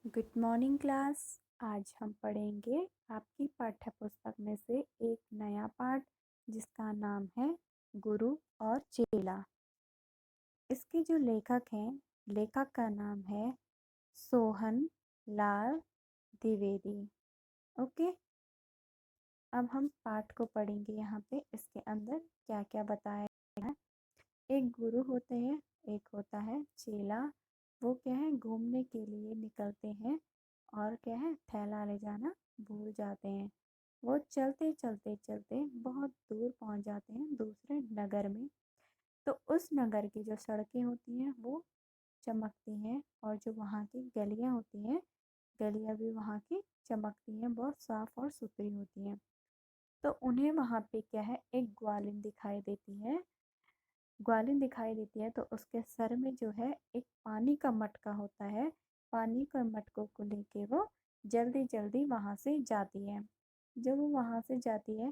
Good morning class. आज हम पढ़ेंगे आपकी पाठ्य पुस्तक में से एक नया पाठ जिसका नाम है गुरु और चेला। इसके जो लेखक हैं, लेखक का नाम है सोहन लाल द्विवेदी। ओके, अब हम पाठ को पढ़ेंगे। यहाँ पे इसके अंदर क्या क्या बताया है। एक गुरु होते हैं, एक होता है चेला। वो क्या है, घूमने के लिए निकलते हैं और क्या है, थैला ले जाना भूल जाते हैं। वो चलते चलते चलते बहुत दूर पहुंच जाते हैं दूसरे नगर में। तो उस नगर की जो सड़कें होती हैं वो चमकती हैं, और जो वहाँ की गलियाँ होती हैं, गलियाँ भी वहाँ की चमकती हैं, बहुत साफ और सुथरी होती हैं। तो उन्हें वहाँ पे क्या है, एक ग्वालिन दिखाई देती है। ग्वालिन दिखाई देती है तो उसके सर में जो है एक पानी का मटका होता है। पानी का मटकों को लेके वो जल्दी जल्दी वहाँ से जाती है। जब वो वहाँ से जाती है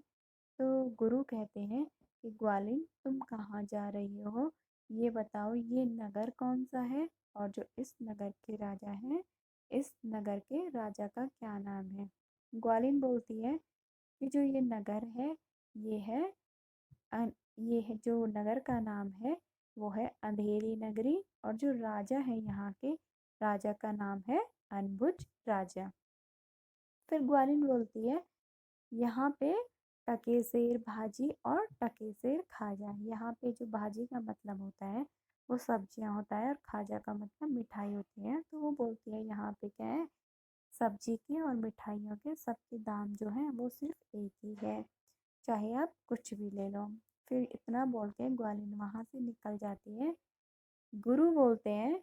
तो गुरु कहते हैं कि ग्वालिन, तुम कहाँ जा रही हो, ये बताओ, ये नगर कौन सा है, और जो इस नगर के राजा हैं, इस नगर के राजा का क्या नाम है। ग्वालिन बोलती है कि जो ये नगर है, ये है ये है जो नगर का नाम है वो है अंधेरी नगरी, और जो राजा है यहाँ के, राजा का नाम है अनबुझ राजा। फिर ग्वालिन बोलती है, यहाँ पे टकेसेर भाजी और टकेसेर खाजा। यहाँ पे जो भाजी का मतलब होता है वो सब्जियाँ होता है, और खाजा का मतलब मिठाई होती है। तो वो बोलती है यहाँ पे क्या है, सब्जी के और मिठाइयों के सबके दाम जो है वो सिर्फ एक ही है, चाहे आप कुछ भी ले लो। फिर इतना बोल के ग्वालिन वहाँ से निकल जाती है। गुरु बोलते हैं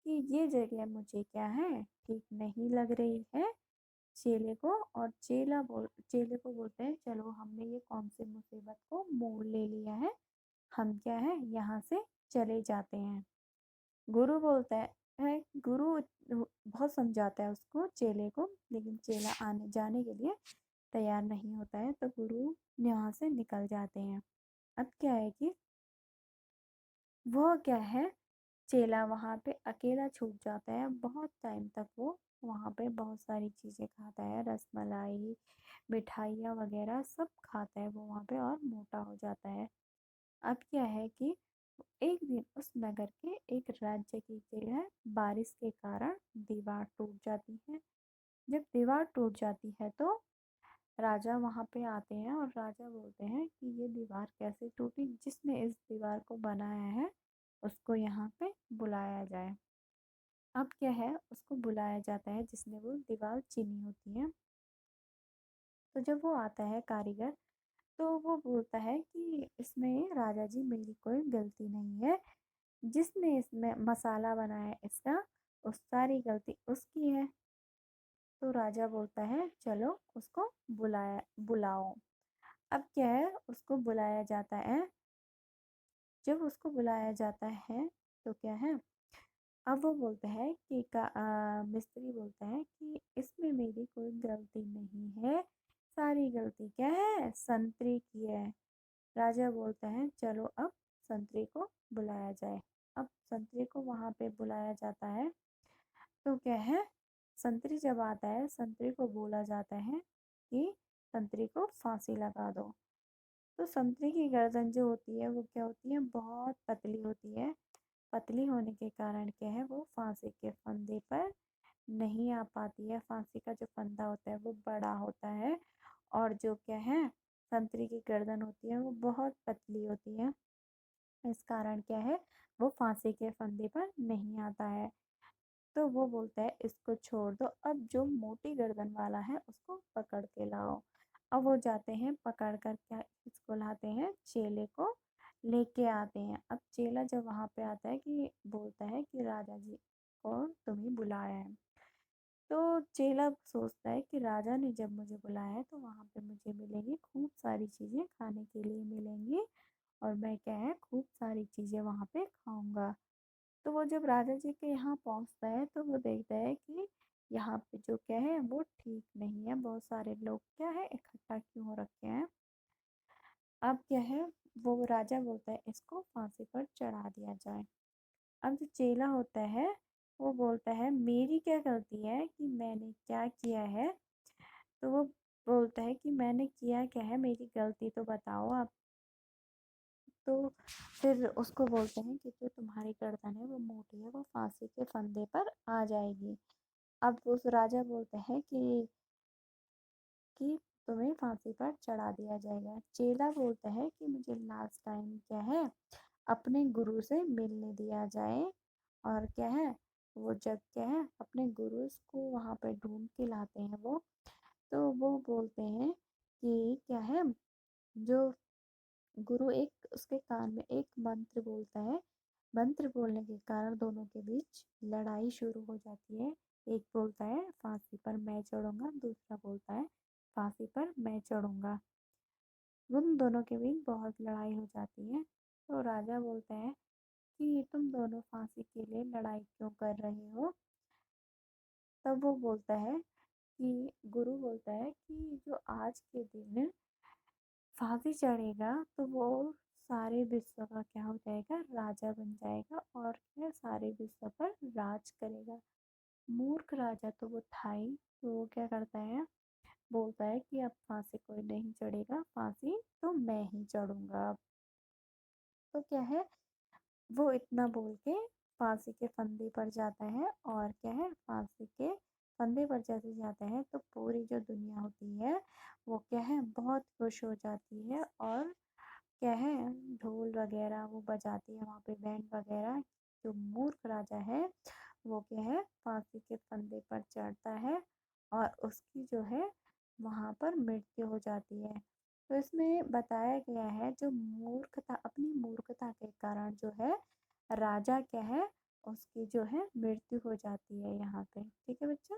कि ये जगह मुझे क्या है, ठीक नहीं लग रही है चेले को। और चेले को बोलते हैं, चलो हमने ये कौन सी मुसीबत को मोल ले लिया है, हम क्या है यहाँ से चले जाते हैं। गुरु बोलता है, गुरु बहुत समझाता है उसको, चेले को, लेकिन चेला आने जाने के लिए तैयार नहीं होता है। तो गुरु यहाँ से निकल जाते हैं। अब क्या है कि वो क्या है, चेला वहाँ पे अकेला छूट जाता है। बहुत टाइम तक वो वहाँ पे बहुत सारी चीज़ें खाता है, रसमलाई, मिठाइयाँ वगैरह सब खाता है वो वहाँ पे, और मोटा हो जाता है। अब क्या है कि एक दिन उस नगर के एक राज्य की जो है, बारिश के कारण दीवार टूट जाती है। जब दीवार टूट जाती है तो राजा वहाँ पे आते हैं, और राजा बोलते हैं कि ये दीवार कैसे टूटी, जिसने इस दीवार को बनाया है उसको यहाँ पे बुलाया जाए। अब क्या है, उसको बुलाया जाता है जिसने वो दीवार चीनी होती है। तो जब वो आता है कारीगर, तो वो बोलता है कि इसमें राजा जी मेरी कोई गलती नहीं है, जिसने इसमें मसाला बनाया है इसका, उस सारी गलती उसकी है। तो राजा बोलता है चलो उसको बुलाओ। अब क्या है, उसको बुलाया जाता है। जब उसको बुलाया जाता है तो क्या है, अब वो बोलता है कि मिस्त्री बोलता है कि इसमें मेरी कोई गलती नहीं है, सारी गलती क्या है, संतरी की है। राजा बोलता है चलो अब संतरी को बुलाया जाए। अब संतरी को वहाँ पे बुलाया जाता है। तो क्या है, संतरी जब आता है, संतरी को बोला जाता है कि संतरी को फांसी लगा दो। तो संतरी की गर्दन जो होती है वो क्या होती है, बहुत पतली होती है। पतली होने के कारण क्या है, वो फांसी के फंदे पर नहीं आ पाती है। फांसी का जो फंदा होता है वो बड़ा होता है, और जो क्या है, संतरी की गर्दन होती है वो बहुत पतली होती है। इस कारण क्या है, वो फांसी के फंदे पर नहीं आता है। तो वो बोलता है इसको छोड़ दो, अब जो मोटी गर्दन वाला है उसको पकड़ के लाओ। अब वो जाते हैं, पकड़ कर क्या इसको लाते हैं, चेले को लेके आते हैं। अब चेला जब वहाँ पे आता है कि बोलता है कि राजा जी को तुम्हें बुलाया है। तो चेला सोचता है कि राजा ने जब मुझे बुलाया है तो वहाँ पे मुझे मिलेंगी खूब सारी चीज़ें खाने के लिए मिलेंगी, और मैं क्या है खूब सारी चीज़ें वहाँ पे खाऊंगा। तो वो जब राजा जी के यहाँ पहुँचता है तो वो देखता है कि यहाँ पे जो क्या है वो ठीक नहीं है, बहुत सारे लोग क्या है इकट्ठा क्यों हो रखे हैं। अब क्या है, वो राजा बोलता है इसको फांसी पर चढ़ा दिया जाए। अब जो चेला होता है वो बोलता है मेरी क्या गलती है कि मैंने क्या किया है। तो वो बोलता है कि मैंने किया क्या है, मेरी गलती तो बताओ आप। तो फिर उसको बोलते हैं कि जो तुम्हारी गर्दन है वो मोटी है, वो फांसी के फंदे पर आ जाएगी। अब उस राजा बोलते हैं कि तुम्हें फांसी पर चढ़ा दिया जाएगा। चेला बोलता है कि मुझे लास्ट टाइम क्या है, अपने गुरु से मिलने दिया जाए। और क्या है, वो जब क्या है अपने गुरु को वहां पे ढूंढ के लाते हैं वो। तो वो बोलते हैं कि क्या है, जो गुरु एक उसके कान में एक मंत्र बोलता है। मंत्र बोलने के कारण दोनों के बीच लड़ाई शुरू हो जाती है। एक बोलता है फांसी पर मैं चढ़ूंगा, दूसरा बोलता है फांसी पर मैं चढ़ूंगा। उन दोनों के बीच बहुत लड़ाई हो जाती है। तो राजा बोलता है कि तुम दोनों फांसी के लिए लड़ाई क्यों कर रहे हो। तब वो बोलता है कि गुरु बोलता है कि जो आज के दिन फांसी चढ़ेगा तो वो सारे विश्व का क्या हो जाएगा, राजा बन जाएगा और क्या सारे विश्व पर राज करेगा। मूर्ख राजा तो वो था ही। तो वो क्या करता है, बोलता है कि अब फांसी कोई नहीं चढ़ेगा, फांसी तो मैं ही चढ़ूंगा अब। तो क्या है, वो इतना बोल के फांसी के फंदे पर जाता है। और क्या है, फांसी के फंदे पर जैसे जाता है तो पूरी जो दुनिया होती है वो क्या है बहुत खुश हो जाती है। और क्या है, ढोल वगैरह वो बजाती है वहाँ पे, बैंड वगैरह। जो मूर्ख राजा है वो क्या है फांसी के फंदे पर चढ़ता है और उसकी जो है वहाँ पर मृत्यु हो जाती है। तो इसमें बताया गया है जो मूर्खता, अपनी मूर्खता के कारण जो है राजा क्या है उसकी जो है मृत्यु हो जाती है यहाँ पे। ठीक है बच्चा।